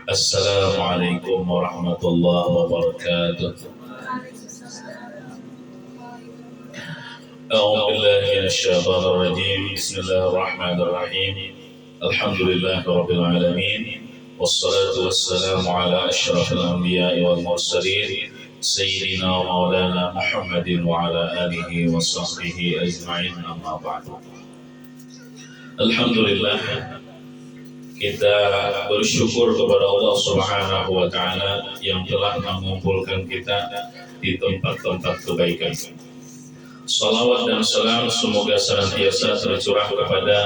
Assalamualaikum warahmatullahi wabarakatuh. A'udzu billahi minasyaitonir rajim. Bismillahirrahmanirrahim. Alhamdulillahirabbil alamin. Wassalatu wassalamu ala asyrafil anbiya'i wal mursalin sayyidina wa maulana Muhammadin wa ala alihi wa sahbihi ajma'in, amma ba'du. Alhamdulillah, kita bersyukur kepada Allah Subhanahu wa taala yang telah mengumpulkan kita di tempat-tempat kebaikan. Salawat dan salam semoga senantiasa tercurah kepada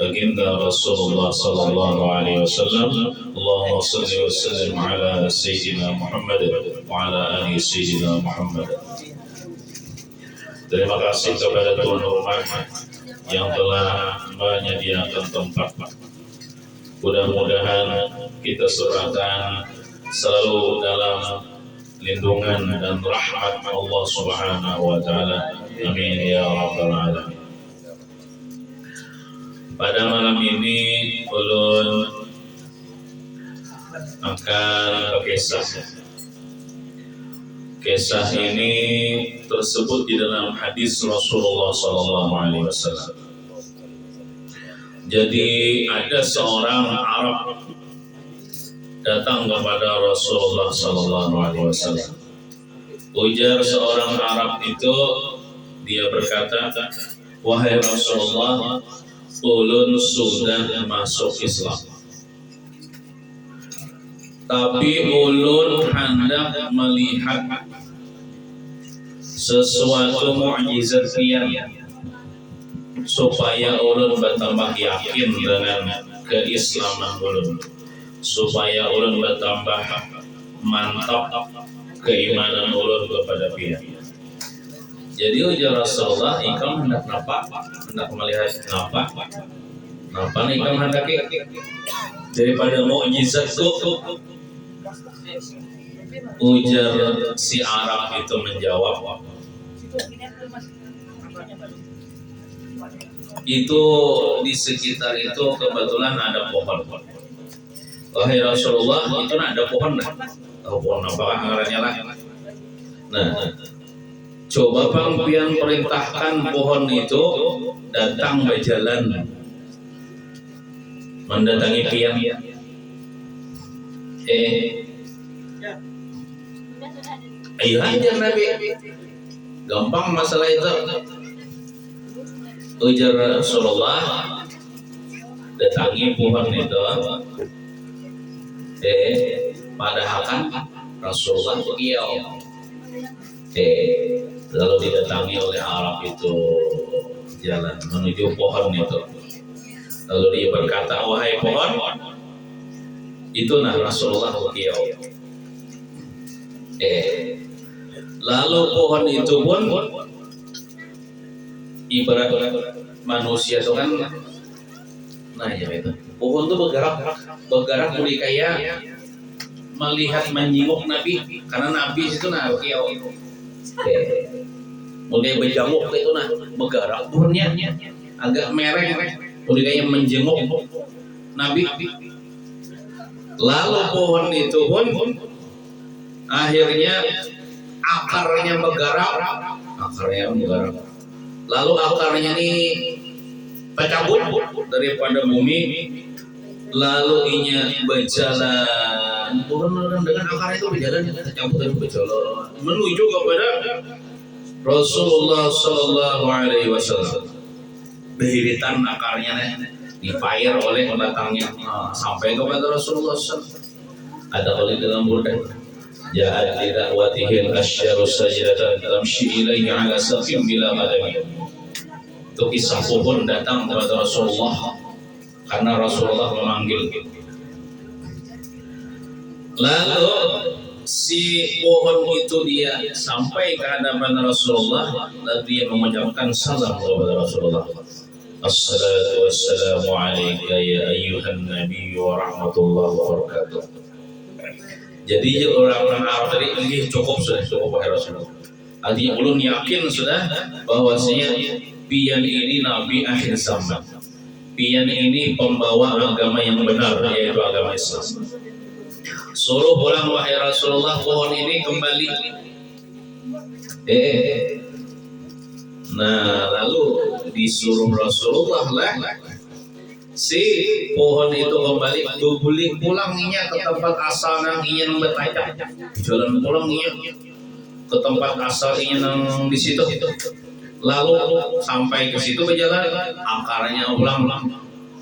baginda Rasulullah sallallahu alaihi wasallam. Allahumma shalli wa sallim ala sayyidina Muhammad wa ala ali sayyidina Muhammad. Terima kasih kepada tuan rumah yang telah menyediakan tempat. Mudah-mudahan kita serahkan selalu dalam lindungan dan rahmat Allah Subhanahu wa taala. Amin ya rabbal alamin. Pada malam ini ulun akan berkisah. Kisah ini tersebut di dalam hadis Rasulullah sallallahu alaihi wasallam. Jadi ada seorang Arab datang kepada Rasulullah sallallahu alaihi wasallam. Ujar seorang Arab itu, dia berkata, "Wahai Rasulullah, ulun sudah masuk Islam. Tapi ulun hendak melihat sesuatu mukjizat pian supaya ulun bertambah yakin dengan keislaman ulun, supaya ulun bertambah mantap keimanan ulun kepada pian." Jadi ujar Rasulullah, "Ikam hendak napa? Hendak melihat napa? Napa nih ikam hendak daripada mukjizat itu?" Ujar si Arab itu menjawab, "Itu di sekitar itu kebetulan ada pohon. Wahai Rasulullah, itu ada pohon dah. Tahu pohon apa ngarannya lah. Nah, coba pian perintahkan pohon itu datang berjalan mendatangi pian. Ayo aja Nabi, gampang masalah itu." Ujar Rasulullah, datangi pohon itu. Padahal kan Rasulullah beliau. Lalu didatangi oleh Arab itu jalan menuju pohon itu. Lalu dia berkata, "Wahai pohon, itu nah Rasulullah beliau." Lalu pohon itu pun ibarat manusia itu kan, nah ya itu pohon itu bergerak mulai kayak melihat menjenguk Nabi, karena Nabi itu nah beliau mulai berjamuk itu nah bergerak pohonnya agak mereng mulai kayak menjenguk Nabi. Lalu pohon itu pun akhirnya akarnya bergerak. Lalu akarnya ini tercabut daripada bumi, lalu inya berjalan dengan akar itu berjalan tercabut dan berjalan menuju kepada Rasulullah sallallahu alaihi wasallam. Beriritan akarnya dipair oleh pendatangnya sampai kepada Rasulullah sallallahu alaihi wasallam. Ada oleh dalam burdan, ja'at li da'watihil asyaru sajdatan tamshi ilaihi ala safin bila madami. Itu kisah pohon datang kepada Rasulullah karena Rasulullah memanggil. Lalu si pohon itu dia sampai ke hadapan Rasulullah, lalu dia mengucapkan salam kepada Rasulullah. "Assalatu wassalamu alayka ya ayyuhan nabiy wa rahmatullahi wa barakatuh." Jadi orang Arab tadi ini cukup wahai Rasulullah. Artinya ulun yakin sudah bahwasanya pian ini nabi akhir zaman. Pian ini pembawa agama yang benar, yaitu agama Islam. Suruh pulang wahai Rasulullah, pohon ini kembali. Nah, lalu disuruh Rasulullah lah si pohon itu kembali berguling pulangnya ke tempat asal nang ingin bertajam. Jalan pulangnya ke tempat asal ingin nang di situ. Lalu sampai ke situ berjalan, akarnya ulang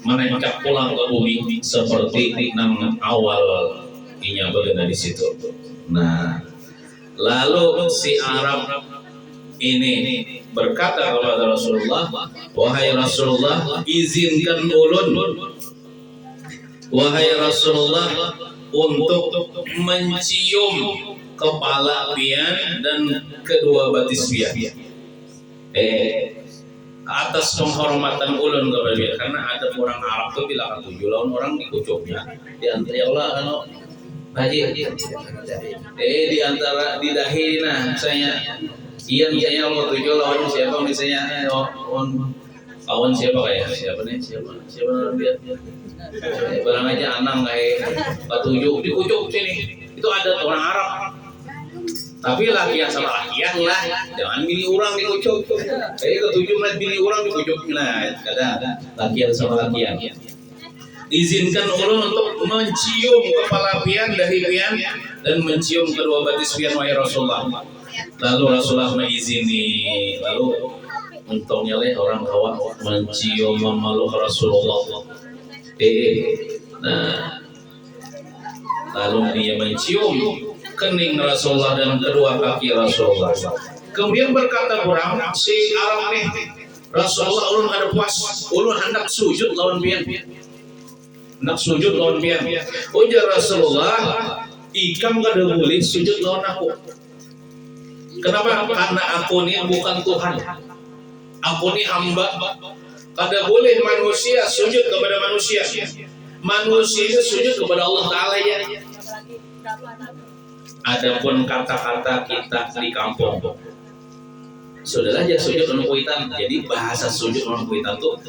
menancap pulang ke bumi seperti nang awal inya berada di situ. Nah, lalu si Arab ini berkata kepada Rasulullah, wahai Rasulullah, izinkan ulun, wahai Rasulullah, untuk mencium kepala pian dan kedua batis pian. Atas penghormatan ulun kepada dia, karena ada orang Arab tuh bilang 7 lawan orang dikucuknya di antara ya Allah anu haji di antara di dahi nah saya iya misalnya Allah 7 lawan siapa misalnya kawan siapa kayak siapa dia barang aja anang kayak 7 dikucuk sini itu ada orang Arab. Tapi lakian sama lakian lah, jangan bini orang dikucuk. Ketujuh menit bini orang dikucuk. Nah, kadang lakian sama lakian. Izinkan ulun untuk mencium kepala pian, dahi pian, dan mencium kedua batis pian wahai Rasulullah. Lalu Rasulullah mengizini. Lalu untungnya orang Hawa mencium memeluk Rasulullah. Nah, lalu dia mencium kening Rasulullah dan kedua kaki Rasulullah. Kemudian berkata orang si Arab nih, Rasulullah ulun ada puas, ulun hendak sujud lawan pian, hendak sujud lawan pian. Ujar Rasulullah, ikam kada boleh sujud lawan aku. Kenapa? Karena aku ini bukan Tuhan, aku ini hamba. Kada boleh manusia sujud kepada manusia. Manusia sujud kepada Allah Taala ya. Adapun kata-kata kita di kampung, sudahlah aja sujud untuk kuitan. Jadi bahasa sujud untuk kuitan tuh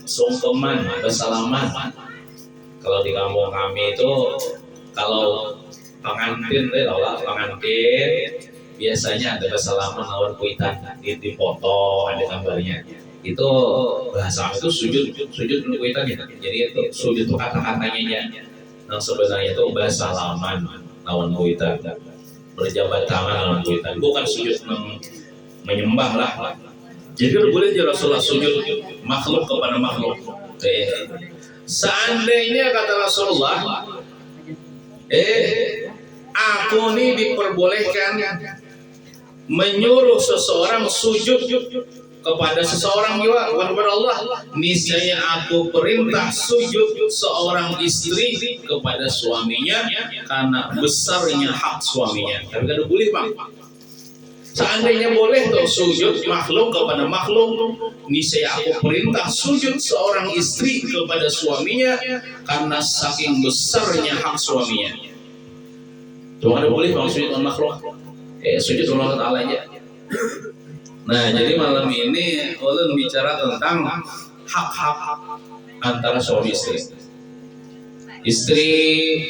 sungkeman, bersalaman. Kalau di kampung kami itu, kalau pengantin, biasanya ada bersalaman lawan kuitan di foto ada gambarnya. Itu bahasa itu sujud untuk kuitan ya. Jadi itu sujud itu kata-katanya ya. Nah sebenarnya itu bersalaman lawan kuitan, berjabat tangan lawan kuitan, bukan sujud menyembah lah. Jadi boleh aja Rasulullah sujud makhluk kepada makhluk. Seandainya kata Rasulullah, aku ini diperbolehkan menyuruh seseorang sujud kepada seseorang juga bukan kepada Allah, niscaya aku perintah sujud seorang istri kepada suaminya karena besarnya hak suaminya. Tapi kada boleh bang. Seandainya boleh tuh sujud makhluk kepada makhluk, niscaya aku perintah sujud seorang istri kepada suaminya karena saking besarnya hak suaminya. Cuma ada boleh bang sujud makhluk, sujud Allah Taala aja. Nah, jadi malam ini ulun bicara tentang hak-hak antara suami istri. Istri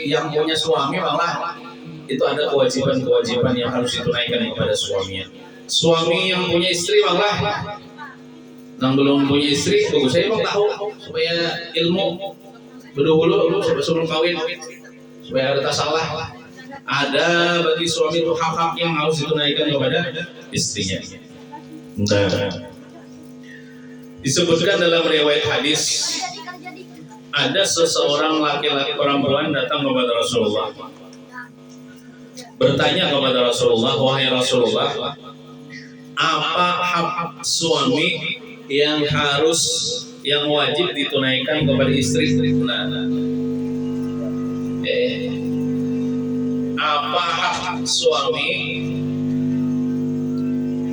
yang punya suami malah itu ada kewajiban-kewajiban yang harus ditunaikan kepada suaminya. Suami yang punya istri malah yang belum punya istri, bagus saya mau tahu supaya ilmu dulu sebelum kawin supaya ada salah. Ada bagi suami itu hak-hak yang harus ditunaikan kepada istrinya. Nah, disebutkan dalam riwayat hadis ada seseorang laki-laki perempuan datang kepada Rasulullah bertanya kepada Rasulullah, wahai Rasulullah, apa hak suami yang wajib ditunaikan kepada istri? Apa hak suami?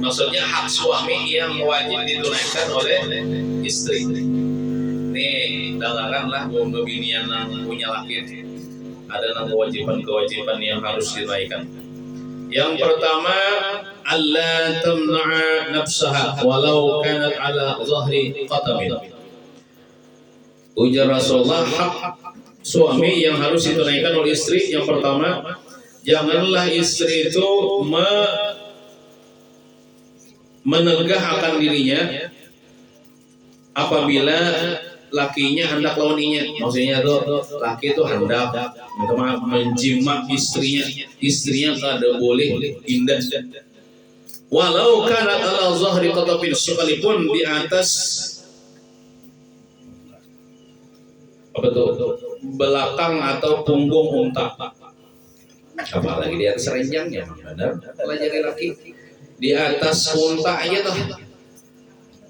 Maksudnya hak suami yang wajib ditunaikan oleh istri. Nih, dengarkanlah bini yang punya laki. Ada kewajiban-kewajiban yang harus ditunaikan. Yang pertama, alla tamna'a nafsaha walau kanat ala zahri qatamin. Ujar Rasulullah, hak suami yang harus ditunaikan oleh istri. Yang pertama, janganlah istri itu menegah akan dirinya apabila lakinya hendak launinya. Maksudnya tuh laki itu hendak menjimak istrinya kada boleh indah. Walau kanat ala zahri qatafin, sekalipun di atas apa tuh belakang atau punggung unta. Apalagi di atas ranjangnya, benar? Pelajari laki di atas unta aja tuh.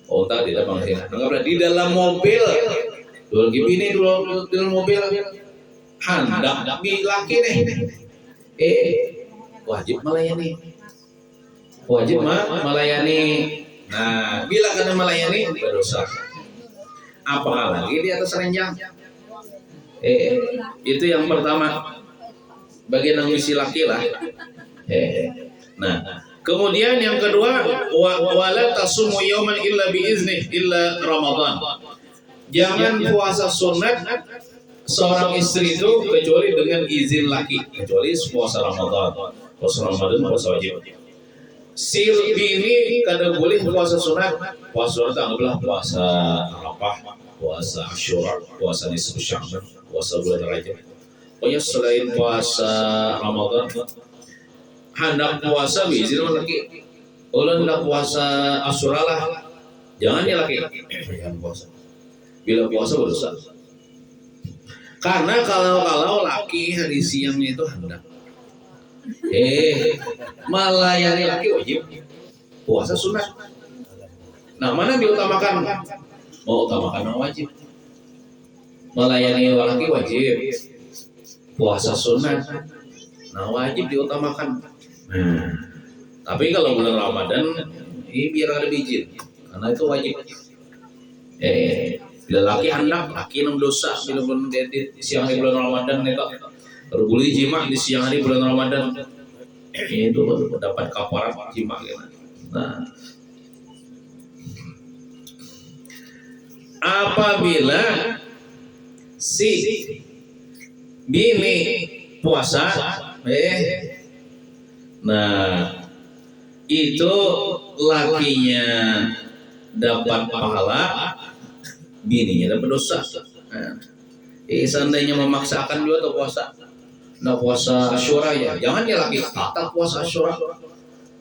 Unta tidak bangkit. Anggaplah di dalam mobil. Dua gini dulu di dalam mobil. Hendak laki nih. Wajib melayani. Wajib melayani. Nah, bila kena melayani berdosa. Apalagi di atas ranjang. Itu yang pertama. Bagian misi laki lah. Nah, kemudian yang kedua, wala tasumu yauman illa biizni illa Ramadan. Jangan puasa sunat seorang istri itu kecuali dengan izin laki, kecuali puasa Ramadan. Puasa Ramadan puasa wajib. Si bini kada boleh puasa sunat. Puasa sunat anggaplah puasa Arafah, puasa Asyura, puasa nisfu Sya'ban, puasa bulan Rajab. Pokoknya selain puasa Ramadan, hendak puasa izin laki. Kalau hendak puasa Asyura lah, jangan ya laki. Jangan puasa. Bila puasa berdosa. Karena kalau laki hari siang itu hendak melayani laki wajib, puasa sunat. Nah, mana diutamakan? Mau utamakan yang wajib. Melayani laki wajib, puasa sunat. Nah, wajib diutamakan. Tapi kalau bulan Ramadan, ini biar ada izin, karena itu wajib. Bila laki hendak, laki enam dosa. Bila bulan siang hari bulan Ramadan, mereka berbulu jima di siang hari bulan Ramadan, itu dapat kafarat jima. Nah, apabila si bini puasa, nah itu lakinya dapat pahala, bininya dapat dosa. Nah, seandainya memaksakan juga atau puasa, nah puasa Asyura ya, jangan ya laki tak puasa Asyura,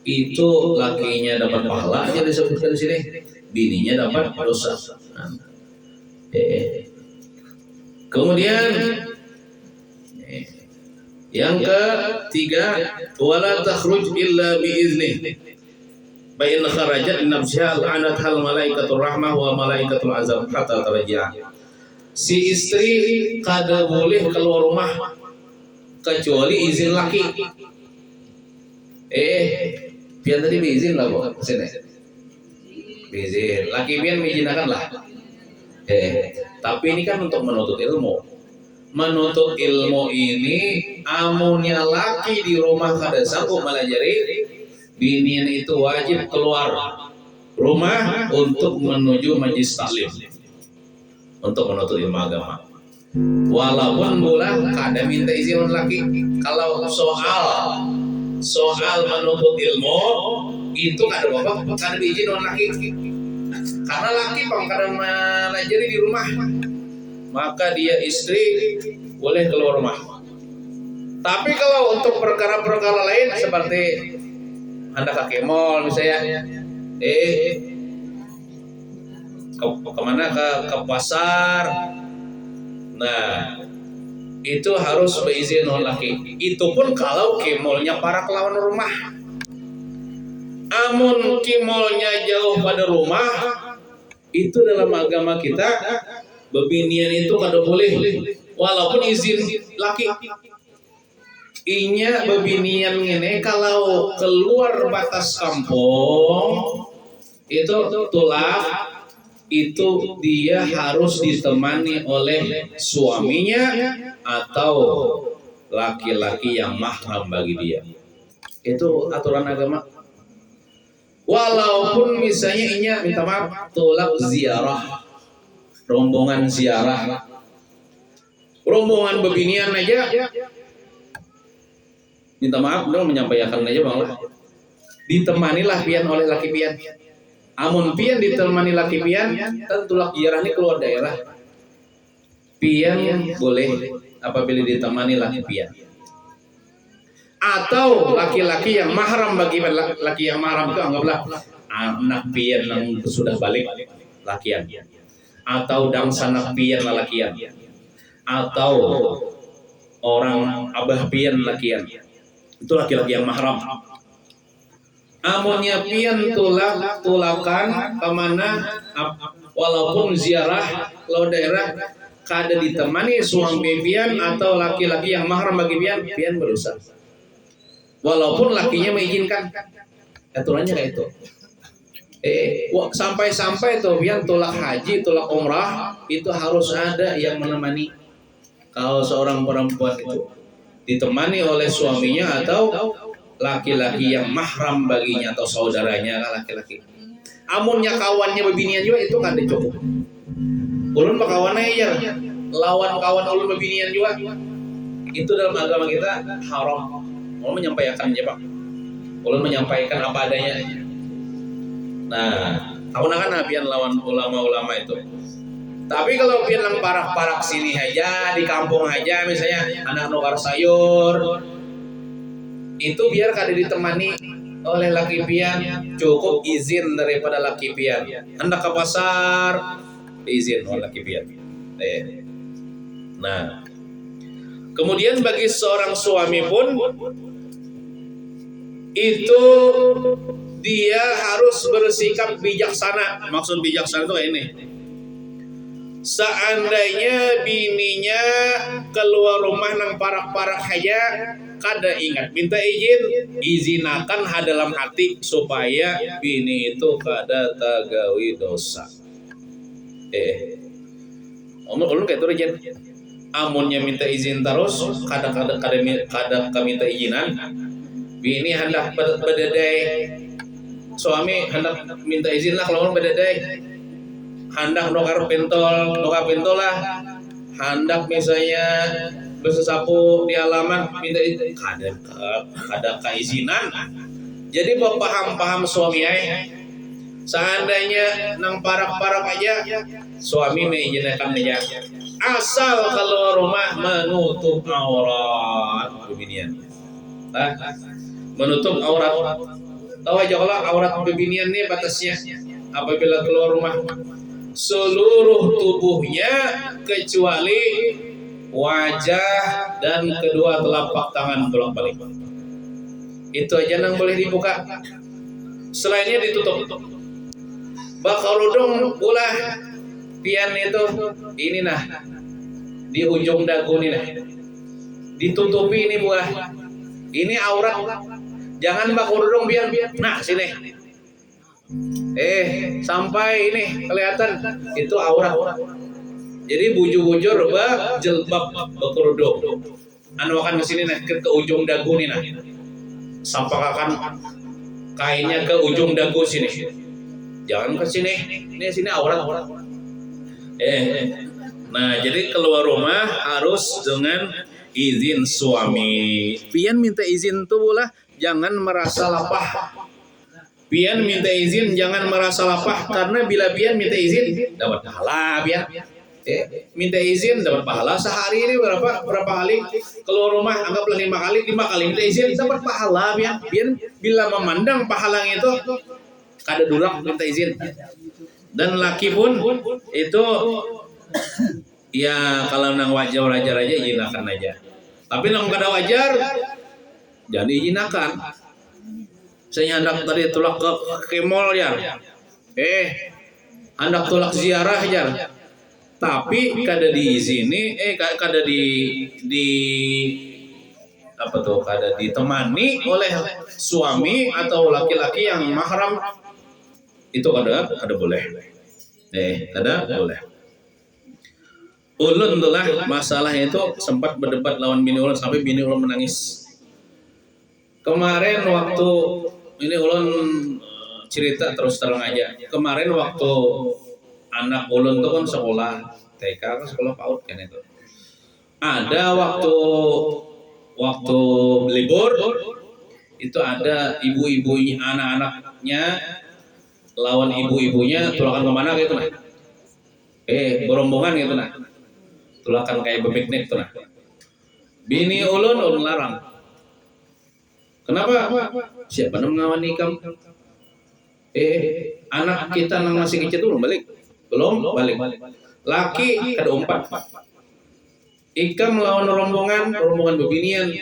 itu lakinya dapat pahala aja disebutkan di sini, bininya dapat dosa. Nah, kemudian yang ketiga, wala takhruj illa biizni. Bain kharajat nafsiha la'anat hal malaikatur rahmah wa malaikatul azab hatta tarji'a. Si istri kada boleh keluar rumah kecuali izin laki. Biar tadi izin lah kok sini. Izin. Laki biar mengizinkan lah. Tapi ini kan untuk menuntut ilmu. Menuntut ilmu ini amunnya laki di rumah kada sanggup melajari, binian itu wajib keluar rumah untuk menuju majlis taklim untuk menuntut ilmu agama. Walaupun pula kada minta izin laki. Kalau soal menuntut ilmu itu kada apa-apa, kada izin laki. Karena laki bang kada melajari di rumah, maka dia istri boleh keluar rumah. Tapi kalau untuk perkara-perkara lain seperti hendak ke mall misalnya, kemana ke pasar, nah itu harus beizin laki. Itu pun kalau ke mallnya para kelawan rumah. Amun ke mallnya jauh pada rumah, itu dalam agama kita bebinian itu kada boleh, walaupun izin laki. Inya bebinian ini kalau keluar batas kampung itu tulak, itu dia harus ditemani oleh suaminya atau laki-laki yang mahram bagi dia. Itu aturan agama. Walaupun misalnya inya minta maaf tulak ziarah, rombongan ziarah, rombongan bebinian aja minta maaf dong menyampaikan aja bang lah ditemanilah pian oleh laki pian. Amun pian ditemani laki pian tentu laki jarah ini keluar daerah pian boleh apabila ditemani laki pian atau laki-laki yang mahram. Bagi laki yang mahram itu anggaplah anak pian yang sudah balik lakian atau dangsa anak pian lalakian atau orang abah pian lakian itu laki-laki yang mahram. Amunnya pian tulakan kemana walaupun ziarah lo daerah kada ditemani suami pian atau laki-laki yang mahram bagi pian, pian berusaha walaupun lakinya mengizinkan. Aturannya kayak itu. Sampai-sampai tuh pian tulak haji, tulak umrah itu harus ada yang menemani. Kalau seorang perempuan itu ditemani oleh suaminya atau laki-laki yang mahram baginya atau saudaranya laki-laki. Amunnya kawannya bebinian juga itu kan cukup. Ulun pakawannya ya lawan kawan ulun bebinian juga. Itu dalam agama kita haram. Ulun menyampaikan aja Pak. Ulun menyampaikan apa adanya. Nah, aku kan pian lawan ulama-ulama itu. Tapi kalau pian lang parak-parak sini aja di kampung aja misalnya anak nukar sayur itu biar kada ditemani oleh laki pian, cukup izin daripada laki pian. Hendak ke pasar izin oleh laki pian. Nah, kemudian bagi seorang suami pun itu dia harus bersikap bijaksana. Maksud bijaksana itu kayak ini. Seandainya bininya keluar rumah nang parak-parak aja kada ingat minta izinakan dalam hati supaya bini itu kada tagawi dosa. Ulun kayak itu rejen. Amunnya minta izin terus kada minta izinan. Bini hendak berdedai, suami hendak minta izin lah kalau berdedai, hendak nukar pentol lah, hendak misalnya bersesapu di halaman minta izin, kada keizinan. Jadi paham suami seandainya nang parak-parak aja suami mengizinkan aja, asal keluar rumah menutup aurat bebinian. Menutup aurat. Tahu aja kalau aurat bebinian ini batasnya apabila keluar rumah seluruh tubuhnya kecuali wajah dan kedua telapak tangan bolak-balik. Itu aja yang boleh dibuka. Selainnya ditutup. Bakarudung ulah pian itu ini nah di ujung dagu ini nah ditutupi ini buah. Ini aurat. Jangan bakarudung pian. Nah sini. Sampai ini kelihatan itu aurat. Jadi bujur-bujur jilbab bakarudung. Anu akan ke sini nah ke ujung dagu nih nah. Sampaikan kainnya ke ujung dagu sini. Jangan ke sini. Ini sini aurat. Nah, jadi keluar rumah harus dengan izin suami. Pian minta izin tuh lah jangan merasa lapah. Pian minta izin jangan merasa lapah karena bila pian minta izin dapat pahala pian. Minta izin dapat pahala sehari ini berapa kali keluar rumah anggaplah 5 kali minta izin dapat pahala pian. Pian bila memandang pahala itu kada durak minta izin. Dan laki pun itu ya kalau nang wajar aja izinakan aja. Tapi nang kada wajar jangan diizinakan. Saya hendak tadi tulak ke mall ya. Hendak tulak ziarah ya. Tapi kada diizini kada kada ditemani oleh suami atau laki-laki yang mahram itu kada boleh. Kada boleh. Ulun tuh lah masalah itu sempat berdebat lawan bini ulun sampai bini ulun menangis. Kemarin waktu ini ulun cerita terus terang aja. Kemarin waktu anak ulun tuh kan sekolah TK kan sekolah PAUD kan itu. Ada waktu libur itu ada ibu-ibunya, anak-anaknya lawan ibu-ibunya tulakan kemana gitu nah. Berombongan gitu nah. Tulakan kayak bepiknik tuh nah. Bini ulun larang. Kenapa? Siapa nama nikam? Anak kita nang masih kecil belum balik. Belum balik. Laki ada 4. Ikam melawan rombongan bebinian.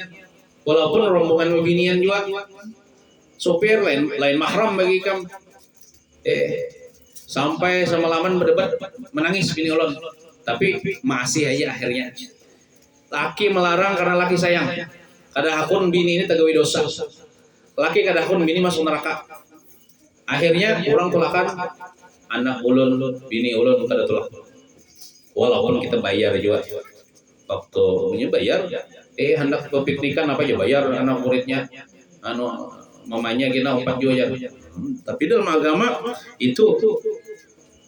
Walaupun rombongan bebinian juga sopir lain mahram bagi ikam. Sampai semalaman berdebat menangis bini ulun. Tapi masih aja akhirnya. Laki melarang karena laki sayang. Kada hakun bini ini tegawi dosa. Laki kada hakun bini masuk neraka. Akhirnya orang tulakan anak ulun, bini ulun kada tulak. Walaupun kita bayar juga. Waktu punya bayar, hendak piknikan apa aja bayar anak muridnya, mamanya kita 4 juga. Tapi dalam agama itu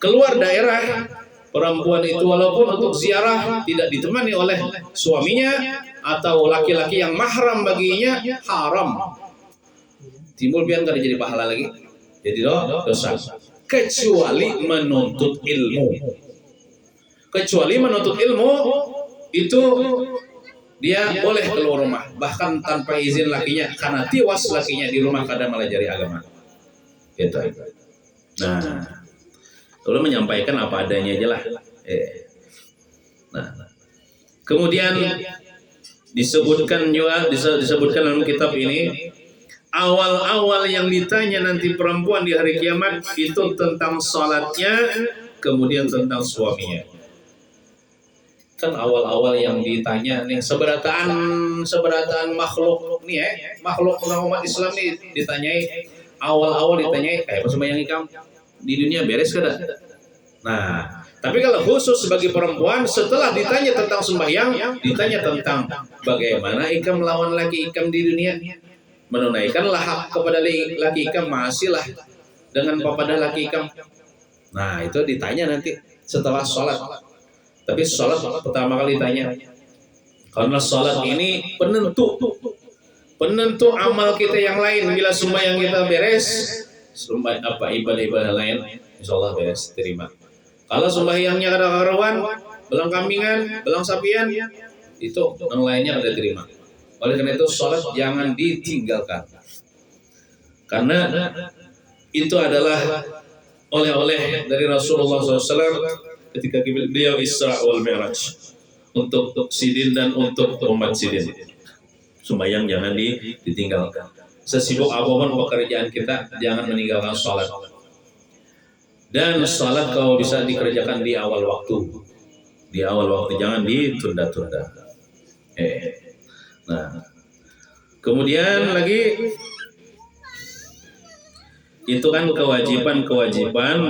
keluar daerah perempuan itu walaupun untuk ziarah tidak ditemani oleh suaminya atau laki-laki yang mahram baginya haram. Timbul pian kada jadi pahala lagi. Jadi dosa. Kecuali menuntut ilmu. Kecuali menuntut ilmu itu dia boleh keluar rumah bahkan tanpa izin lakinya karena tiwas lakinya di rumah kada melajari agama. Gitu. Nah, lalu menyampaikan apa adanya aja lah. Nah, kemudian disebutkan dalam kitab ini awal-awal yang ditanya nanti perempuan di hari kiamat itu tentang salatnya, kemudian tentang suaminya. Kan awal-awal yang ditanya nih seberataan makhluk nih makhluk umat Islam nih ditanyai awal-awal ditanyai kayak apa sembahyang ikam di dunia beres kada. Nah, tapi kalau khusus sebagai perempuan setelah ditanya tentang sembahyang, ditanya tentang bagaimana ikam melawan laki ikam di dunia, menunaikanlah hak kepada laki ikam masihlah dengan papadah laki ikam. Nah, itu ditanya nanti setelah sholat. Tapi sholat pertama kali ditanya karena sholat ini penentu amal kita yang lain. Bila sembahyang kita beres, ibadah lain insyaallah beres terima. Kalau sembahyangnya kada karuan, belang kambingan, belang sapian, itu yang lainnya ada terima. Oleh karena itu sholat jangan ditinggalkan. Karena itu adalah oleh-oleh dari Rasulullah SAW ketika beliau Isra wal Mi'raj untuk sidin dan untuk umat sidin. Sembahyang jangan ditinggalkan. Sesibuk apapun pekerjaan kita, jangan meninggalkan sholat. Dan sholat kalau bisa dikerjakan di awal waktu. Di awal waktu, jangan ditunda-tunda. Nah, kemudian lagi itu kan kewajiban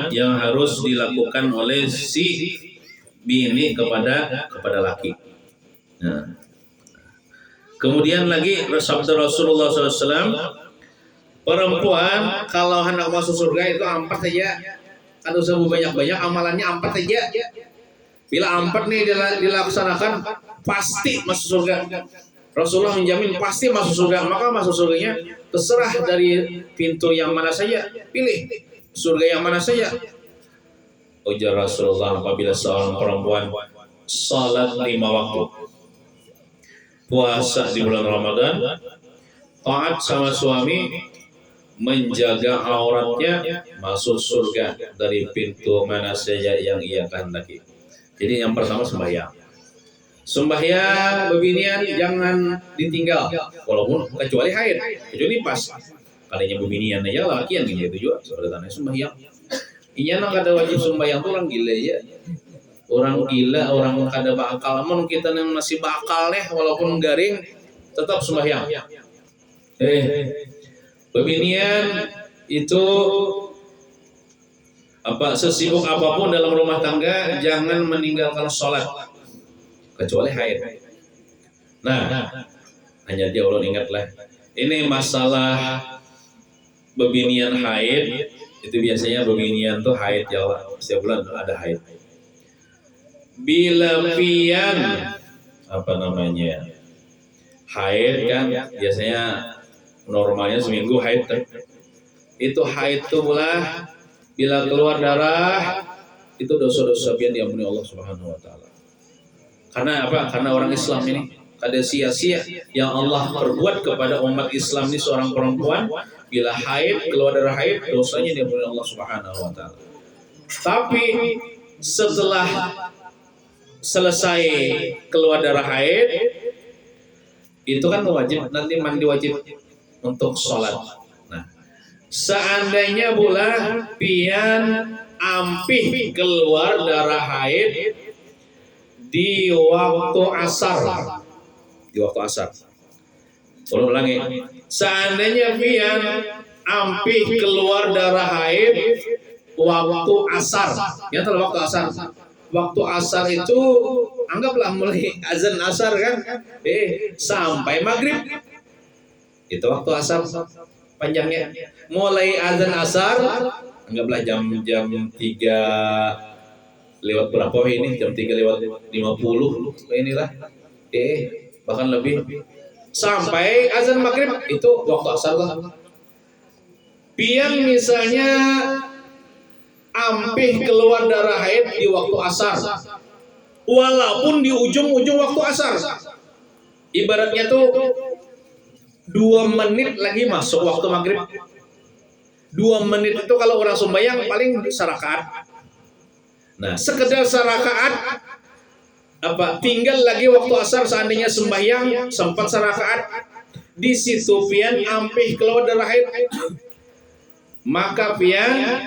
yang harus dilakukan oleh si bini kepada laki. Nah, kemudian lagi sabda Rasulullah SAW, perempuan kalau hendak masuk surga itu 4 saja. Kan usah banyak-banyak amalannya 4 saja. Bila 4 nih dilaksanakan pasti masuk surga. Rasulullah menjamin pasti masuk surga. Maka masuk surganya terserah dari pintu yang mana saja, pilih surga yang mana saja. Ujar Rasulullah, apabila seorang perempuan salat 5 waktu, puasa di bulan Ramadan, taat sama suami, menjaga auratnya, masuk surga dari pintu mana saja yang ia kehendaki. Jadi yang pertama sembahyang. Sembahyang bebinian jangan ditinggal, walaupun kecuali haid, kecuali pas kalinya bebinian aja lakian gitu juga sebenarnya sembahyang. Inya nang kada wajib sembahyang tuh orang gila ya, orang gila, orang kada bakal. Namun kita yang masih bakal walaupun garing tetap sembahyang. Bebinian itu sesibuk apapun dalam rumah tangga jangan meninggalkan sholat kecuali haid. Nah, hanya dia ulun ingatlah. Ini masalah bebinian haid itu biasanya bebinian tuh haid ya Allah. Setiap bulan ada haid. Bila pian apa namanya haid kan biasanya normalnya seminggu haid. Itu haid tuh pula bila keluar darah itu dosa-dosa pian diampuni Allah Subhanahu wa taala. Karena apa? Karena orang Islam ini ada sia-sia yang Allah perbuat kepada umat Islam ini seorang perempuan bila haid, keluar darah haid, dosanya diampuni Allah Subhanahu wa taala. Tapi setelah selesai keluar darah haid itu kan wajib nanti mandi wajib untuk sholat. Nah, seandainya pula pian ampih keluar darah haid di waktu asar, ulangi, seandainya pian ampih keluar darah haid waktu asar, ya telah waktu asar itu anggaplah mulai azan asar kan, sampai maghrib itu waktu asar panjangnya, mulai azan asar anggaplah jam 3 lewat berapa ini, jam 3 lewat 50 inilah, bahkan lebih, sampai azan maghrib itu waktu asar lah. Pian misalnya ampih keluar darah haid di waktu asar, walaupun di ujung-ujung waktu asar, ibaratnya tuh 2 menit lagi masuk waktu maghrib. 2 menit itu kalau orang sembahyang paling sarakaat. Nah, sekedar sarakaat apa tinggal lagi waktu asar, seandainya sembahyang sempat sarakaat di situ pian ampih keluar darah haid, maka pian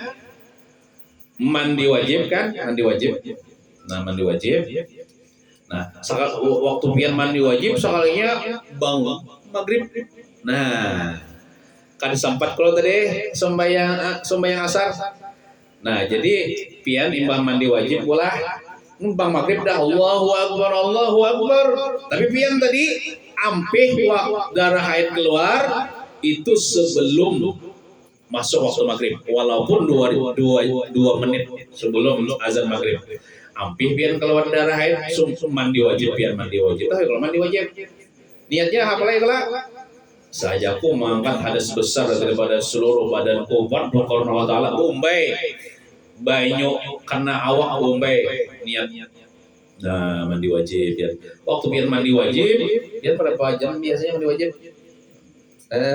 mandi wajib kan, mandi wajib. Nah, waktu pian mandi wajib sekalinya bangun maghrib. Nah, kan sempat kalau tadi sembahyang asar. Nah, jadi pian imbang mandi wajib pula bang maghrib dah Allahu akbar. Tapi pian tadi ampih darah haid keluar itu sebelum masuk waktu maghrib, walaupun 2 menit sebelum azan maghrib. Ampih pian keluar darah haid, mandi wajib pian mandi wajib. Tapi kalau mandi wajib niatnya apa lagi kelak? Sajaku mengangkat hadas besar daripada seluruh badanku, karena Allah Ta'ala bombay banyu kena awak bombay niat. Nah, mandi wajib ya. Waktu pian mandi wajib, pian berapa jam biasanya mandi wajib?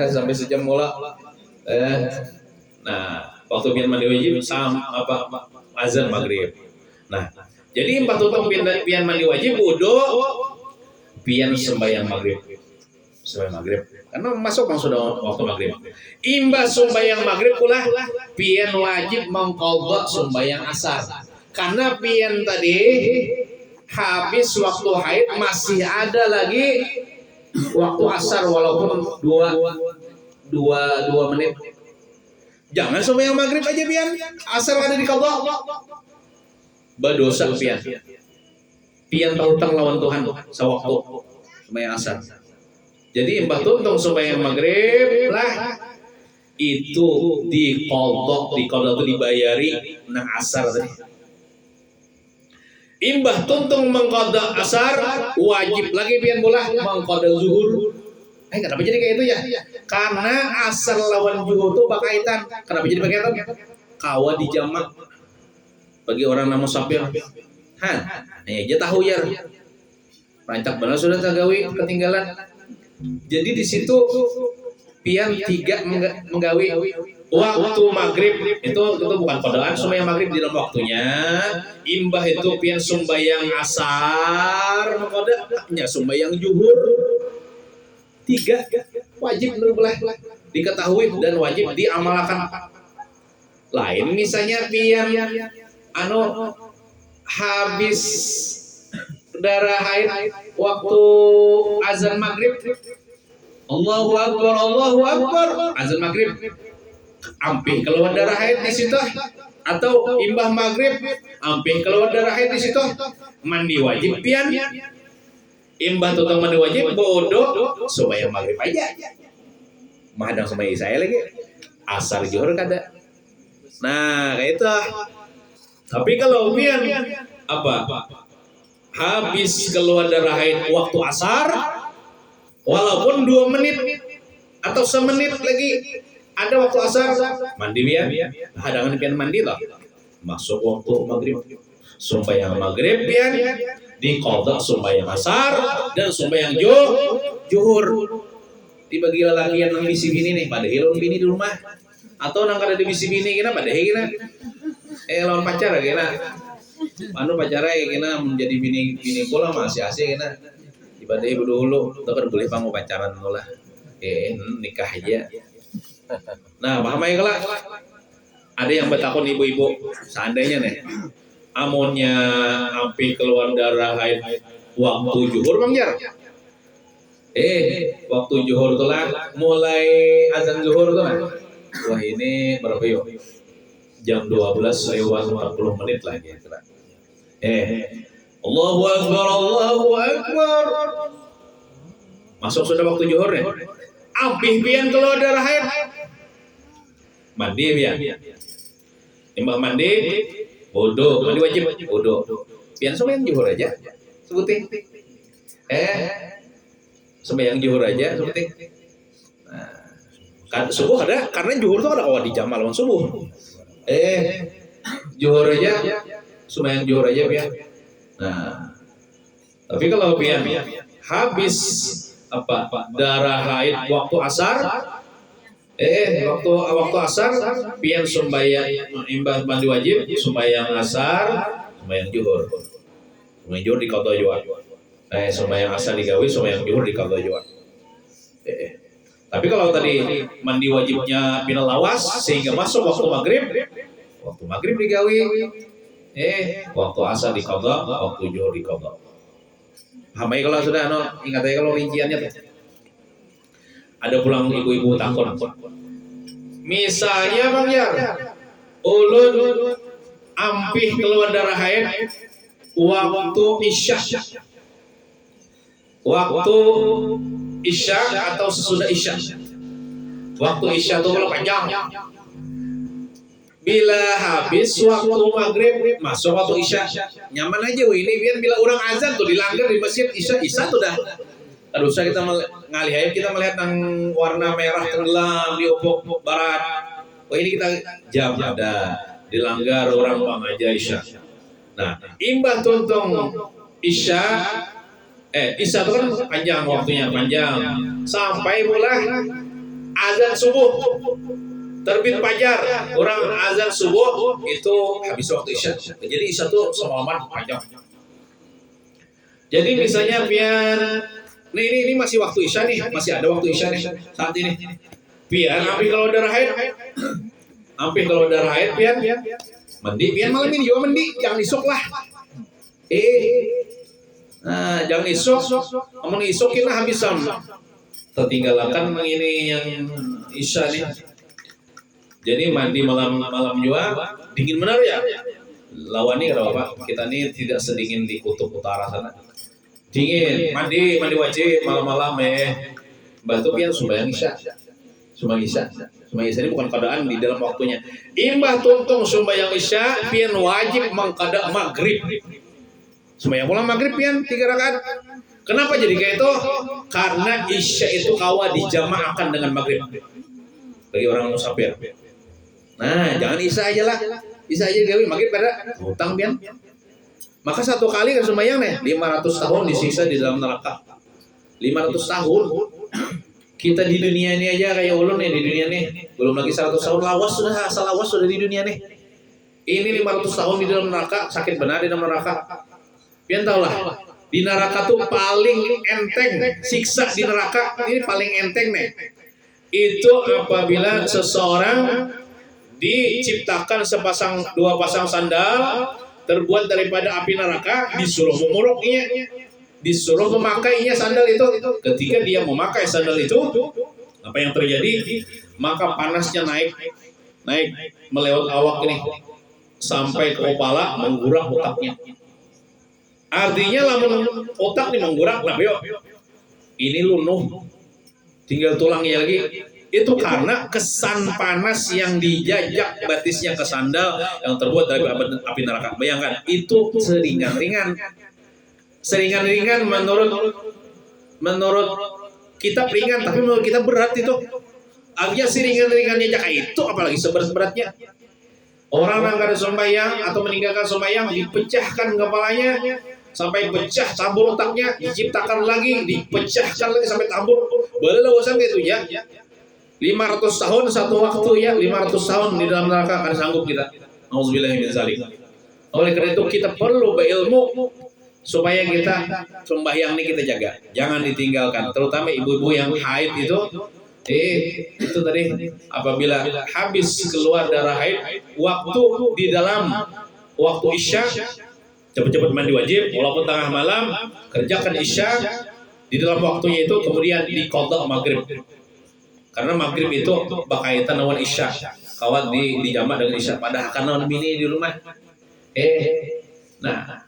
Sampai sejam mula. Nah, waktu pian mandi wajib azan maghrib. Nah, jadi 4 tutup pian mandi wajib wudu pian sembahyang maghrib. Karena masuk sudah waktu maghrib. Imbas sembahyang maghrib pula pian wajib mengqadha sembahyang asar. Karena pian tadi habis waktu haid masih ada lagi waktu asar walaupun 2 menit. Jangan sembahyang maghrib aja pian, asar ada di qadha. Berdosa pian. Pian tautang lawan Tuhan sewaktu sembahyang asar. Jadi mbah tuntung sembahyang maghrib lah itu di qadha itu dibayari nang asar tadi. Imbah tuntung mengqadha asar wajib lagi pian bola mengqadha zuhur. Kenapa jadi kayak itu ya? Karena asar lawan zuhur itu berkaitan. Kenapa jadi berkaitan? Kawa di jamak bagi orang nama sapir. Aja tahu ya. Rancak benar sudah tagawi ketinggalan. Jadi di situ pian 3 menggawi waktu maghrib itu bukan kodaan sembahyang maghrib di dalam waktunya. Imbah itu pian sembahyang asar mengkodanya sembahyang zuhur 3 wajib belah diketahui dan wajib diamalkan. Lain misalnya pian habis darah haid waktu azan maghrib, Allahu akbar azan maghrib, ampih keluar darah haid di situ, atau imbah maghrib ampih keluar darah haid di situ, mandi wajib pian, imbah tutang mandi wajib bodoh sembahyang maghrib aja, mahadang sembahyang saya lagi asar zuhur kada. Nah kayak itu. Tapi kalau pian habis keluar darah haid waktu asar, walaupun 2 menit atau semenit lagi ada waktu asar, mandi pian, hadangan pian mandi lah, masuk waktu maghrib, sembahyang maghrib pian, diqadha sembahyang asar dan sembahyang zuhur. Dibagi lalakian nang bisi bini nih, pada hilon bini di rumah, atau nang kada di bisi bini kena pada kena, lawan pacar kena, anu pacarai kena menjadi bini kula masih asik kena, ibadah ibu dulu, takkan boleh pangu pacaran lah, nikah aja. Nah, paham ya kalau ada yang bertakun ibu-ibu, seandainya nih, amonnya ampi keluar darah haid waktu zuhur bang Jar. Waktu zuhur tuh lah, mulai azan zuhur tuh lah. Wah ini berapa yuk? Jam 12 lewat 40 menit lagi. Allahu Akbar, Allahu Akbar. Masuk sudah waktu zuhur nih. Ampih pian keluar darah haid. Mandi pian. Imbah mandi, wudu, mandi wajib, wudu. Pian sembahyang zuhur aja. Sebutin. Sembahyang zuhur aja sebutin. Nah, kan subuh ada, karena zuhur tuh ada awal di jam malam subuh. Zuhur aja, sembahyang zuhur aja pian. Nah, tapi kalau pian habis darah haid waktu asar, waktu asar pian sembahyang imbah mandi wajib, sembahyang asar, sembahyang zuhur diqadha juga. Sembahyang asar digawe, sembahyang zuhur diqadha juga. Tapi kalau tadi mandi wajibnya pina lawas sehingga masuk waktu maghrib digawe, waktu asar diqadha, waktu zuhur diqadha. Hamai kalau sudah ingat aja kalau rinciannya tuh. Ada pulang ibu-ibu takon. Misalnya Bang Jar, ulun ampih keluar darah haid waktu isya. Waktu isya atau sesudah isya. Waktu isya itu kalau panjang. Bila habis waktu maghrib masuk waktu isya, nyaman aja ini biar bila orang azan tuh dilanggar di masjid isya tuh dah. Tidak usah kita ngalih aja, kita melihat yang warna merah tenggelam di ufuk barat. Ini kita jam ada dilanggar orang bang aja isya. Nah, imbah tuntung isya itu kan panjang waktunya, panjang sampai mulai azan subuh, terbit fajar, orang azan subuh itu habis waktu isya. Jadi isya itu semalaman panjang. Jadi misalnya biar ini masih waktu isya nih, masih ada waktu isya nih saat ini. Biar ambil kalau darah haid, biar mandi, biar malam ini juga mandi, jangan isuk lah. Nah, jangan isuk, ngomong isuk kita habisan. Tertinggalkan ini yang isya nih. Jadi mandi malam juga dingin benar ya. Lawan nih kalau apa? Kita nih tidak sedingin di kutub utara sana. Dingin, mandi wajib malam-malam batu pian sembahyang isya. Sembahyang isya ini bukan keadaan di dalam waktunya. Imbah tuntung sembahyang isya pian wajib mengqada maghrib. Sembahyang pulang maghrib pian 3 rakaat. Kenapa jadi kayak itu? Karena isya itu kawa dijamaahkan dengan maghrib. Bagi orang musafir. Nah, jangan isya aja lah. Isya aja gawe maghrib pada hutang pian. Maka satu kali kan sembahyang nih 500 tahun disiksa di dalam neraka. 500 tahun. Kita di dunia ini aja kayak ulun nih di dunia nih. Belum lagi 100 tahun lawas sudah di dunia nih. Ini 500 tahun di dalam neraka, sakit benar di dalam neraka. Pian tahu lah. Di neraka tuh paling enteng siksa di neraka. Ini paling enteng nih. Itu apabila seseorang diciptakan dua pasang sandal terbuat daripada api neraka, disuruh memuruknya, disuruh memakainya sandal itu. Ketika dia memakai sandal itu, apa yang terjadi? Maka panasnya naik melewat awak ini sampai ke kepala, menggurak otaknya. Artinya lamun otak nih menggurak, nah ini lunuh, tinggal tulangnya lagi. Itu karena kesan panas yang dijajak batisnya ke sandal yang terbuat dari api neraka. Bayangkan, itu seringan-ringan. Seringan-ringan menurut kita ringan, tapi menurut kita berat itu. Artinya seringan-ringannya kayak itu, apalagi seberat-beratnya. Orang yang kada sembahyang atau meninggalkan sembahyang dipecahkan kepalanya sampai pecah, tabur otaknya, diciptakan lagi, dipecahkan lagi sampai tabur. Boleh bosan gitu ya. 500 tahun satu waktu ya, 500 tahun di dalam neraka akan sanggup kita. Auzubillahi min dzalik. Oleh karena itu kita perlu berilmu supaya kita sembahyang ini kita jaga, jangan ditinggalkan. Terutama ibu-ibu yang haid itu tadi apabila habis keluar darah haid waktu di dalam waktu isya, cepat-cepat mandi wajib walaupun tengah malam, kerjakan isya di dalam waktunya itu, kemudian diqadha maghrib. Karena maghrib itu berkaitan dengan isya, kawat dijamak dengan isya. Padahal karena bini di rumah nah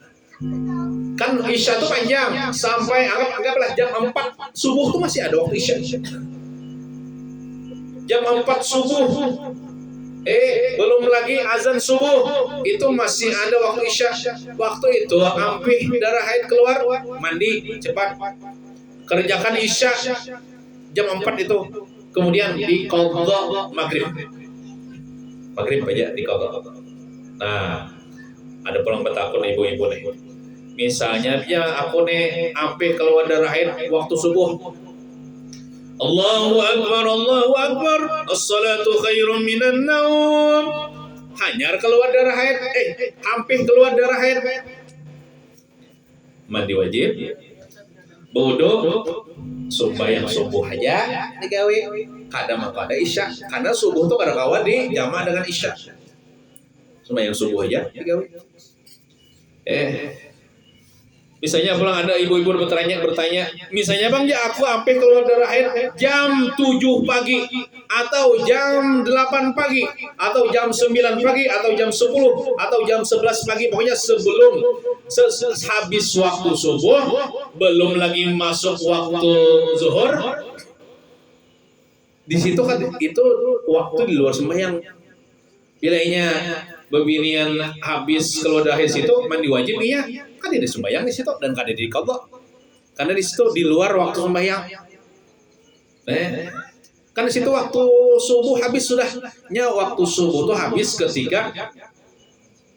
kan isya itu panjang sampai anggaplah jam 4 subuh tuh masih ada waktu isya. Jam 4 subuh belum lagi azan subuh itu masih ada waktu isya. Waktu itu hampir darah haid keluar, mandi cepat, kerjakan isya jam 4 itu, kemudian diqadha maghrib aja diqadha. Nah, ada pulang betakun ibu-ibu nih. Misalnya dia aku nih sampai keluar darah haid waktu subuh. Allahu Akbar, as-salatu khairun minan naum. Hanyar keluar darah haid, hampir keluar darah haid. Mandi wajib, wudu, sembahyang subuh aja digawe. Kadang ada isya, karena subuh tuh kada kawan di jamaah dengan isya. Sembahyang subuh aja digawe. Misalnya pulang ada ibu-ibu bertanya, misalnya bang ya aku sampai keluar darah haid jam 7 pagi atau jam 8 pagi atau jam 9 pagi atau jam 10 atau jam 11 pagi, pokoknya sebelum habis waktu subuh, belum lagi masuk waktu zuhur. Di situ kan itu waktu di luar sembahyang. Bilainya bebinian habis keluar dari situ mandi wajib iya, kan ada sembahyang di situ dan kan ada di qadha. Karena di situ di luar waktu sembahyang. Kan di situ waktu subuh habis sudahnya, waktu subuh itu habis ketika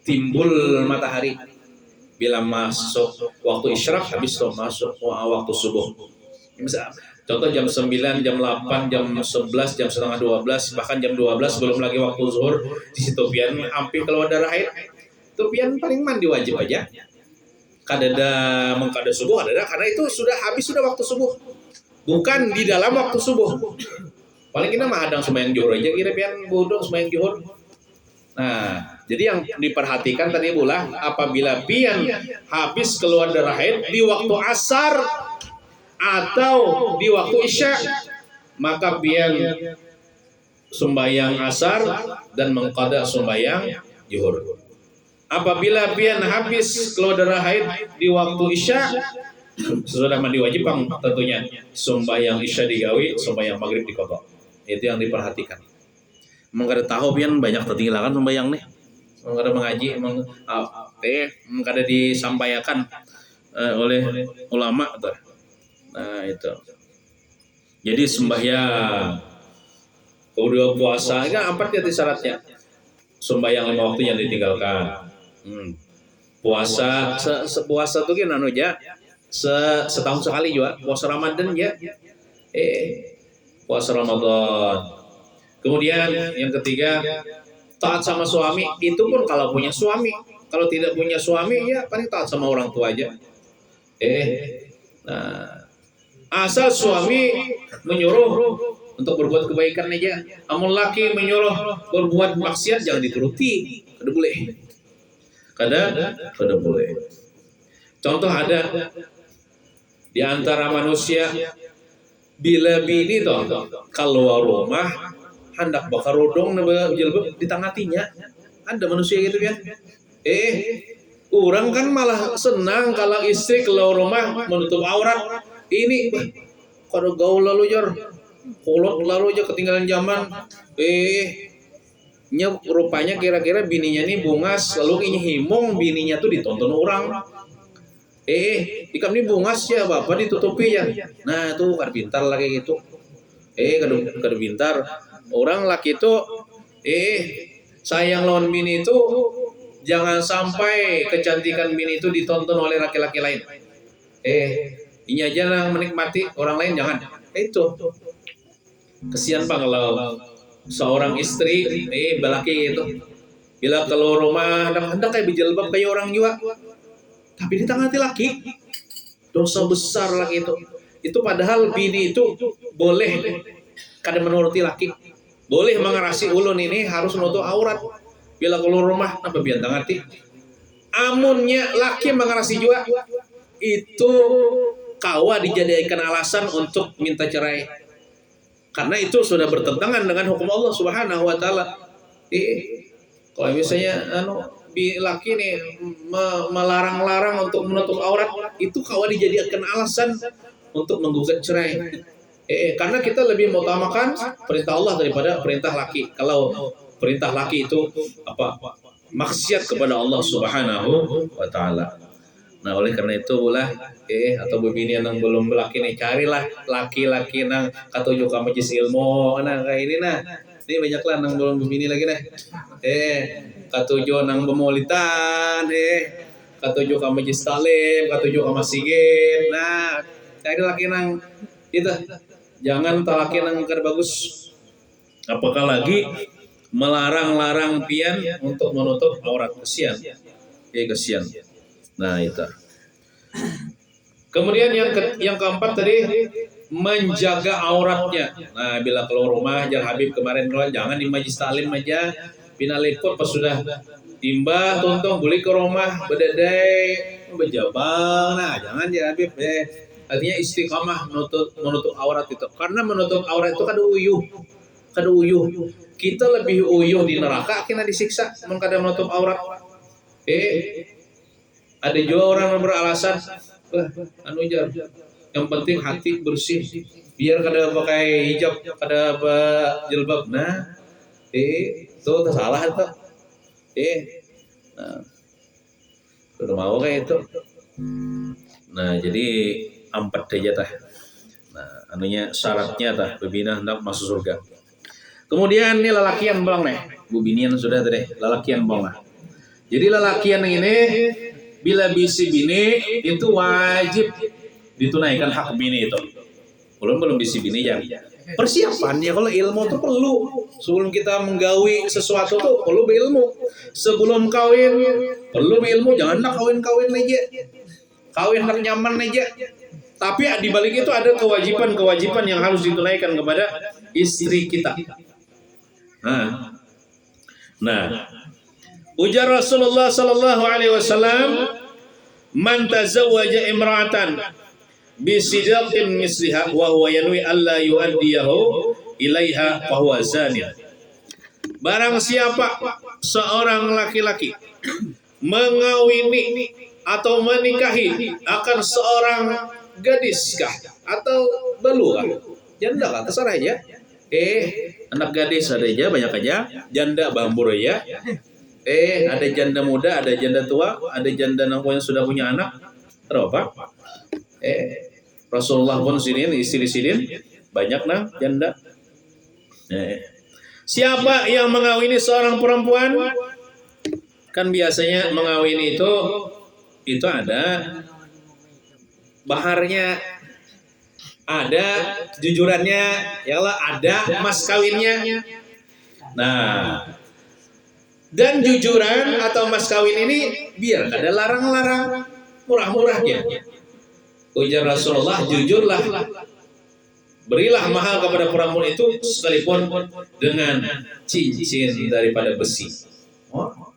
timbul matahari. Bila masuk waktu isyraq habis tuh masuk waktu subuh. Misal contoh jam 9, jam 8, jam 11, jam setengah 12, bahkan jam 12 belum lagi waktu zuhur. Di situ pian hampir keluar darah haid. Itu pian paling mandi wajib aja. Kadada mengkada subuh ada, karena itu sudah habis sudah waktu subuh. Bukan di dalam waktu subuh. Paling kita mah hadang sembahyang zuhur aja kira pian bodoh sembahyang zuhur. Nah, jadi yang diperhatikan tadi pula apabila pian habis keluar darah haid di waktu asar atau di waktu isya, maka pian sembahyang asar dan mengqada sembahyang zuhur. Apabila pian habis keluar darah haid di waktu isya, sesudah mandi wajib bang tentunya sembahyang isya digawi, sembahyang maghrib diqadha. Itu yang diperhatikan. Mengkada tahu pian banyak tertinggalkan sembahyang nih. Mengkada mengaji, mengkada disampaikan oleh ulama tuh. Nah itu. Jadi sembahyang, kedua puasa, kan apa tiap syaratnya? Sembahyang 5 waktu yang ditinggalkan. Puasa, puasa tuh kan anu aja, setahun sekali juga. Puasa Ramadan ya, puasa Ramadan. Kemudian yang ketiga, taat sama suami. Itu pun kalau punya suami. Kalau tidak punya suami ya paling taat sama orang tua aja. Nah, asal suami menyuruh untuk berbuat kebaikan aja. Amun laki menyuruh berbuat maksiat jangan dituruti. Kada boleh. Kada boleh. Contoh ada di antara manusia, bila bini toh keluar rumah hendak bakar rodong jilbab ditangatinya. Ada manusia gitu kan. Orang kan malah senang kalau istri keluar rumah menutup aurat. Ini kalau gaul lalu jor kolot lalu aja ketinggalan zaman. Rupanya kira-kira bininya nih bungas, lalu ini himong bininya tuh ditonton orang. Ikam ini bungas ya bapak ditutupi ya. Nah itu kan pintar lagi gitu. Kada pintar. Orang laki itu sayang lawan bini itu jangan sampai kecantikan bini itu ditonton oleh laki-laki lain. Ini aja yang menikmati, orang lain jangan. Itu kesian pak kalau seorang istri belaki itu bila keluar rumah hendak kayak berjilbab kayak orang juga, tapi ditangati laki, dosa besar laki itu padahal bini itu boleh kada menuruti laki, boleh mengerasi ulun ini harus menutup aurat bila keluar rumah, apa biar tangati amunnya laki mengerasi juga itu kawa dijadikan alasan untuk minta cerai, karena itu sudah bertentangan dengan hukum Allah Subhanahu wa taala. Kalau misalnya laki nih melarang-larang untuk menutup aurat, itu kawa dijadikan alasan untuk menggugat cerai. Karena kita lebih mengutamakan perintah Allah daripada perintah laki. Kalau perintah laki itu maksiat kepada Allah Subhanahu wa taala. Nah oleh karena itu pula atau begini yang belum laki nih, carilah laki-laki nang katuju ka majelis ilmu nah kayak ini nah. Ini banyaklah nang belum begini lagi dah. Katuju nang bemolitan, katuju ka majelis talim, katuju ka masjid. Nah, cari laki nang itu. Jangan talaki nang kada bagus. Apakah lagi melarang-larang pian untuk menutup aurat, kesian. Kesian. Nah, itu. Kemudian yang keempat tadi menjaga auratnya. Nah, bila keluar rumah, jangan Habib kemarin keluar, jangan di majlis talim aja. Pina liput pas sudah timbah tuntung balik ke rumah bedadai bejabang. Nah, jangan ya Habib. Artinya istiqamah menutup aurat itu. Karena menutup aurat itu kada uyuh. Kita lebih uyuh di neraka kena disiksa mun kada menutup aurat. Ada juga orang yang beralasan yang penting hati bersih, biar kada pakai hijab, kada jilbab. Nah, itu salah itu. Nah, udah mau kayak itu. Nah, jadi 4 aja tah. Nah, syaratnya tah bebina hendak masuk surga. Kemudian ini lelakian belang nih, bu binian sudah tadi, lelakian belang. Jadi lelakian ini bila bisi bini itu wajib ditunaikan hak bini itu. Belum bisi bini ya. Persiapannya kalau ilmu itu perlu. Sebelum kita menggawi sesuatu tuh perlu berilmu. Sebelum kawin perlu berilmu. Jangan nak kawin aja. Kawin nak nyaman aja. Tapi di balik itu ada kewajiban yang harus ditunaikan kepada istri kita. Nah, ujar Rasulullah sallallahu alaihi wasallam, "Man tazawwaja imra'atan bi sidaqin misliha wa huwa yanwi alla yu'addiyahu ilaiha fa huwa zani." Barang siapa seorang laki-laki mengawini atau menikahi akan seorang gadis kah atau beluga, janda kah, terserah aja. Anak gadis ada aja, banyak aja. Janda bambur ya. Ada janda muda, ada janda tua, ada janda yang sudah punya anak. Terapa? Rasulullah pun sini istri banyak nang janda. Siapa yang mengawini seorang perempuan? Kan biasanya mengawini itu ada baharnya, ada jujurannya, ya Allah, ada mas kawinnya. Nah, dan jujuran atau mas kawin ini biar ada larang-larang, murah-murahnya. Ujar Rasulullah, jujurlah, berilah mahal kepada perempuan itu sekalipun dengan cincin daripada besi.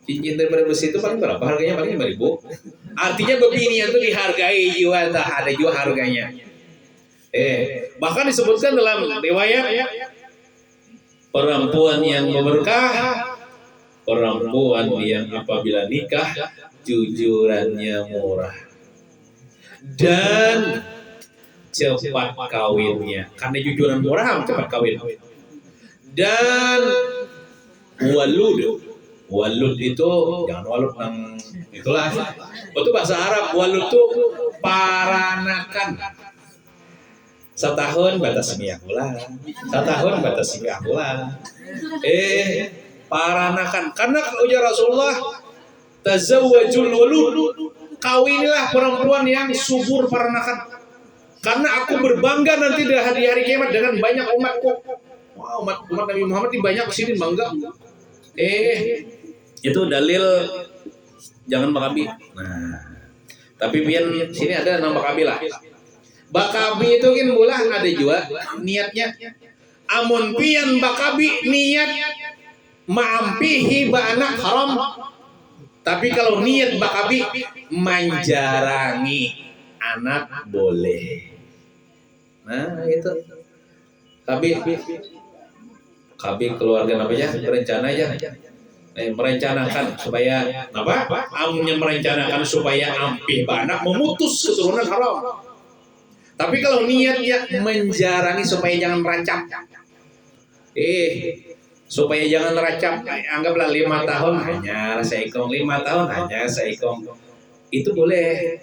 Cincin daripada besi itu paling berapa harganya? Paling 5.000. Artinya bebinian itu dihargai juga, ada juga harganya. Bahkan disebutkan dalam riwayat, perempuan yang berberkah, perempuan yang apabila nikah jujurannya murah dan cepat kawinnya. Karena jujuran murah cepat kawin. Dan Walud itu jangan walud nang itulah. Itu bahasa Arab. Walud itu paranakan. Setahun batas miakulah. Setahun batas miakulah. Paranakan. Karena ujar Rasulullah, tazawwajul walud. Kawinilah perempuan yang subur paranakan. Karena aku berbangga nanti di hari kiamat dengan banyak umatku. Wah, umat Nabi Muhammad ini banyak kesini bangga. Itu dalil jangan bakabi. Nah, tapi pian sini ada nama bakabi lah. Bakabi itu kan bulah ada juga niatnya. Amun pian bakabi niat maampihi ba'anak haram. Tapi kalau niat bakabi menjarangi anak boleh. Nah itu. Kabi keluarga namanya berencana aja. Merencanakan supaya apa? Amunnya merencanakan supaya ampih anak memutus keturunan haram. Tapi kalau niatnya menjarangi supaya jangan merancang. Supaya jangan merancang. Anggaplah 5 tahun hanya seikong, 5 tahun hanya seikong. Itu boleh.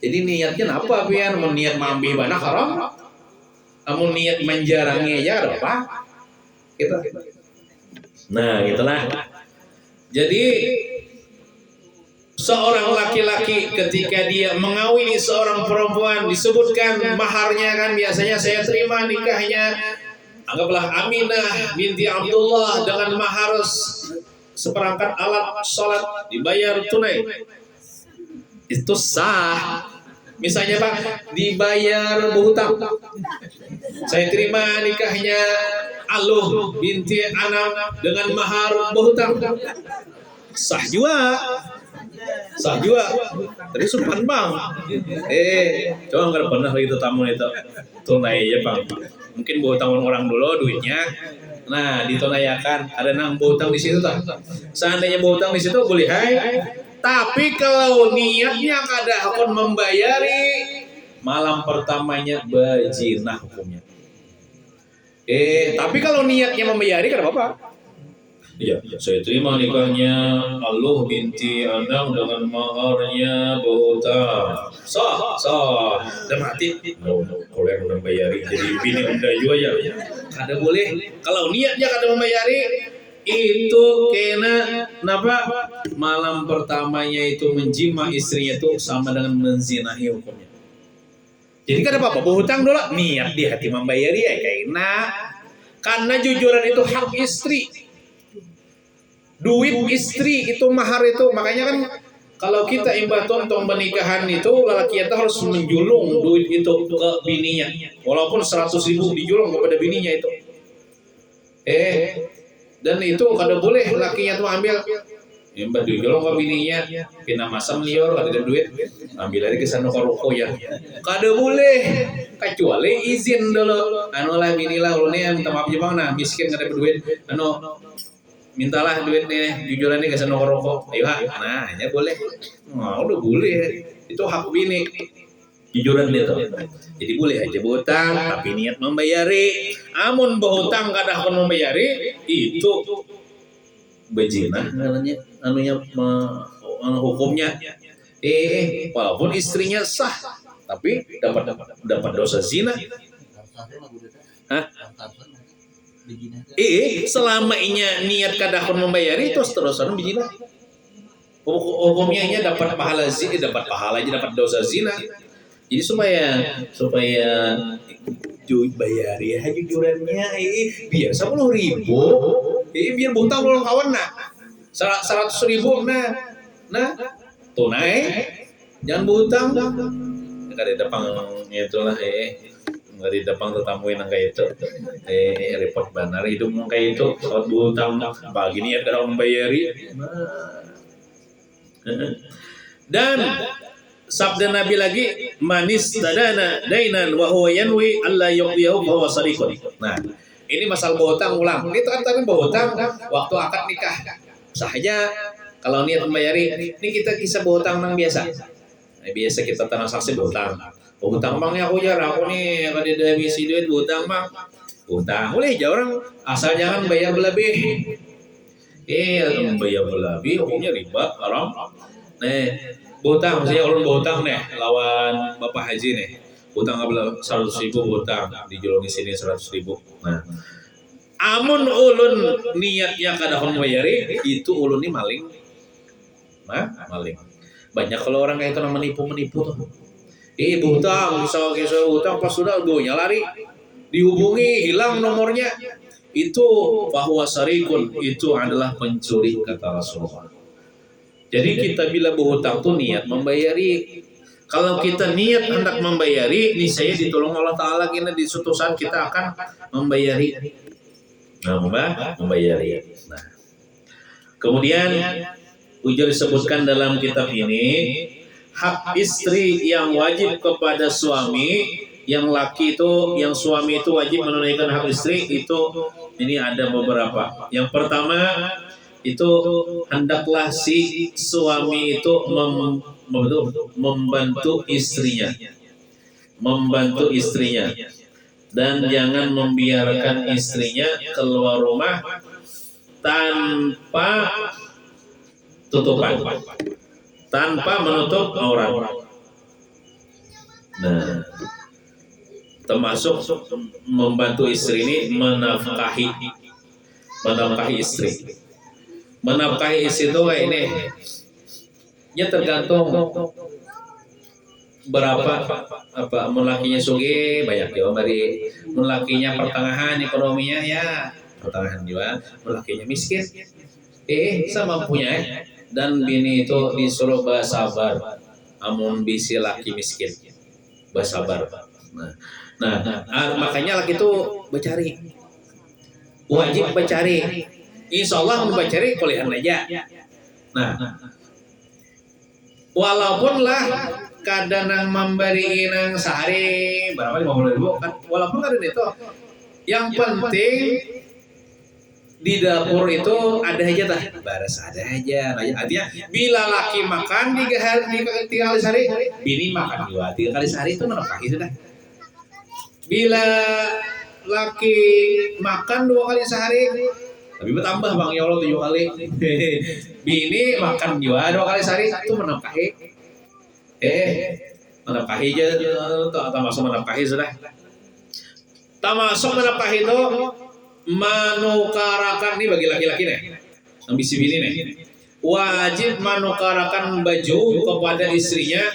Jadi niatnya apa pian? Mau niat mampih anak haram? Amun niat menjarangi aja ada apa? Gitu. Nah, gitulah. Jadi seorang laki-laki ketika dia mengawini seorang perempuan disebutkan maharnya kan biasanya saya terima nikahnya anggaplah Aminah binti Abdullah dengan mahar seperangkat alat sholat dibayar tunai. Itu sah. Misalnya Pak dibayar berhutang. Saya terima nikahnya Aluh binti Anam dengan mahar berhutang. Sah juga. Sah juga. Tadi sumpan bang. Coba nggak pernah itu tamu itu tunai ya bang. Mungkin berhutang orang dulu duitnya. Nah ditunaikan. Ada nang berhutang di situ tak? Seandainya berhutang di situ boleh hai. Tapi kalau niatnya kada akan membayari malam pertamanya bajinah hukumnya. Tapi kalau niatnya membayari kada apa-apa. Iya, saya terima nikahnya Aluh binti Anam dengan maharnya berhutang. Sah. Dan mati. Kalau yang udah bayari jadi bini unda juga ya. Kada boleh. Kalau niatnya kada membayari itu kena napa malam pertamanya itu menjima istrinya itu sama dengan menzinahi hukumnya. Jadi kada apa-apa berhutang dulu niat di hati membayari ya karena jujuran itu hak istri. Duit istri itu mahar itu makanya kan kalau kita imbah tontong pernikahan itu lelaki itu harus menjulung duit itu ke bininya walaupun 100.000 dijulung kepada bininya itu. Dan itu kada boleh lakinya tuh ambil imbah dijulung ke bininya pina masam lior kada ada duit ambil lagi ke sana ke ruko ya kada boleh kecuali izin dulu anu lah binilah ulunnya minta maaf jepang nah miskin kada ada duit anu mintalah duit nih jujuran nih ke sana ke ruko ayo nah hanya boleh udah boleh itu hak bini jujuran dia tuh jadi boleh aja berhutang tapi niat membayari amun berhutang kada akan membayari itu bejina anunya hukumnya walaupun istrinya sah tapi dapat dosa zina. Hah? Selama inya niat kada akan membayari terus-terusan bejina. Hukumnya inya dapat pahala zina, dapat pahala aja dapat dosa zina. Jadi supaya bayari aja jujurannya biar 10.000 biar buta belum kawan nak 100.000 nah tunai jangan butang kada dapang itulah nggak di dapang tetamuin yang kayak itu repot benar hidup kayak itu saat butang pagi ini ya kada membayari dan sabda Nabi lagi manis tadana dainan wa huwa yanwi alla yuqdiyahu fa huwa sadiqun. Nah, ini masalah berhutang ulang. Ini kan tadi berhutang waktu akad nikah. Sahaja kalau niat membayari, ini kita kisah berhutang nang biasa. Nah, biasa kita transaksi berhutang. Berhutang bangnya aku jarang aku nih kalau dia misi duit berhutang bang. Berhutang boleh aja orang asal jangan bayar berlebih. Bayar belabi hukumnya riba haram. Nih, butang saya ulun butang nih lawan Bapak Haji nih. Butang abla 100.000 butang dijolongi sini 100.000. Nah, amun ulun niatnya kada membayari itu ulun ini maling. Nah, maling. Banyak kalau orang kayak itu menipu tuh. Butang, kisah butang pas sudah gonya lari, dihubungi hilang nomornya. Itu bahwa sarikun itu adalah pencuri kata Rasulullah. Jadi kita bila berhutang tuh niat membayari. Kalau kita niat hendak membayari, nih saya ditolong Allah Taala kini di suatu saat kita akan membayari. Membayari. Nah, kemudian ujar disebutkan dalam kitab ini hak istri yang wajib kepada suami, yang laki itu, yang suami itu wajib menunaikan hak istri itu. Ini ada beberapa. Yang pertama itu hendaklah si suami itu membantu istrinya, dan jangan membiarkan istrinya keluar rumah tanpa tutupan, tanpa menutup aurat. Nah, termasuk membantu istri ini menafkahi istri. Menafkahi istri itu kayak ini, ya tergantung berapa melakinya sugi banyak juga dari melakinya pertengahan ekonominya ya pertengahan juga, melakinya miskin sama punya dan bini itu disuruh bersabar, amun bisi laki miskin bersabar. Nah, makanya laki itu bercari, wajib bercari. Insya Allah mau bercari kuliah aja. Nah, walaupun lah kadang nang memberi nang sehari berapa 50.000 kan, walaupun ada itu, yang penting di dapur itu ada aja tah, baras ada aja. Artinya bila laki makan 3 kali sehari, bini makan juga 3 kali sehari itu menafkahi sudah. Bila laki makan 2 kali sehari, tapi bertambah bang ya Allah 7 kali. Bini makan juga 2 kali sehari itu menafkahi. Menafkahi aja, termasuk menafkahi sudah. Termasuk menafkahi itu manukarakan nih bagi laki-laki nih, ambisi bini nih, wajib manukarakan baju kepada istrinya